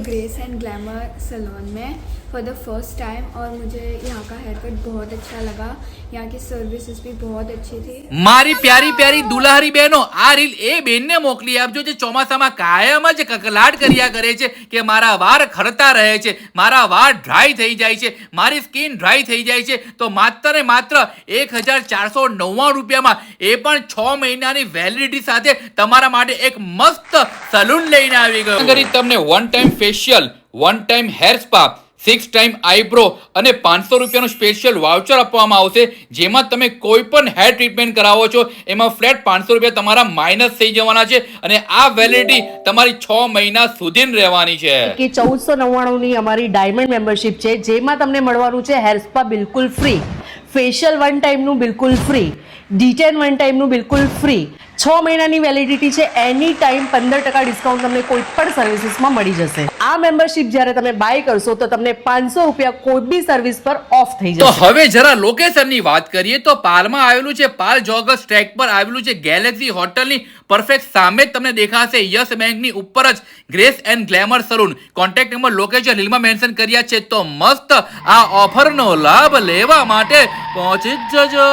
Grace and glamour salon में for the first time और मुझे यहाँ का हेयर कट बहुत अच्छा लगा। यहाँ की सर्विसेज भी बहुत अच्छी थी। મારી પ્યારી પ્યારી દુલાહારી બહેનો, આ રીલ એ બેનને મોકલી આપજો જે ચોમાસામાં કાયમ જ કકલાટ કર્યા કરે છે કે મારા વાળ ખરતા રહે છે, મારા વાળ ડ્રાય થઈ જાય છે, મારી સ્કિન ડ્રાય થઈ જાય છે, તો માત્ર ને માત્ર 1499 રૂપિયામાં એ પણ 6 મહિનાની વેલિડિટી સાથે તમારા માટે એક મસ્ત સલૂન લઈને આવી ગયો। તમને one time facial, one time hair spa, 6 time eyebrow અને 500 રૂપિયાનું સ્પેશિયલ વાઉચર આપવામાં આવશે, જેમાં તમે કોઈ પણ હેર ટ્રીટમેન્ટ કરાવો છો એમાં ફ્લેટ 500 રૂપિયા તમારા માઇનસ થઈ જવાના છે અને આ વેલિડિટી તમારી 6 મહિના સુધી રહેવાની છે। કે 1499 ની અમારી ડાયમંડ મેમ્બરશિપ છે, જેમાં તમને મળવાનું છે હેર સ્પા બિલકુલ ફ્રી, ફેશિયલ વન ટાઈમનું બિલકુલ ફ્રી, ડીટેન વન ટાઈમનું બિલકુલ ફ્રી, 6 મહિનાની વેલિડિટી છે, એની ટાઈમ 15% ડિસ્કાઉન્ટ તમને કોઈ પણ સર્વિસીસમાં મળી જશે। આ મેમ્બરશિપ જ્યારે તમે બાય કરશો તો તમને 500 રૂપિયા કોઈ બી સર્વિસ પર ઓફ થઈ તો જશે। હવે જરા લોકેશનની વાત કરીએ તો પાલમાં આવેલું છે, પાલ જોગર્સ ટ્રેક પર આવેલું છે, ગેલેક્સી હોટલની પરફેક્ટ સામે જ તમને દેખાશે યસ બેંકની ઉપર જ Grace and Glamour salon. Contact number, location રીલમાં મેન્શન કર્યા છે, તો મસ્ત આ ઓફરનો લાભ લેવા માટે પહોંચી જ જજો।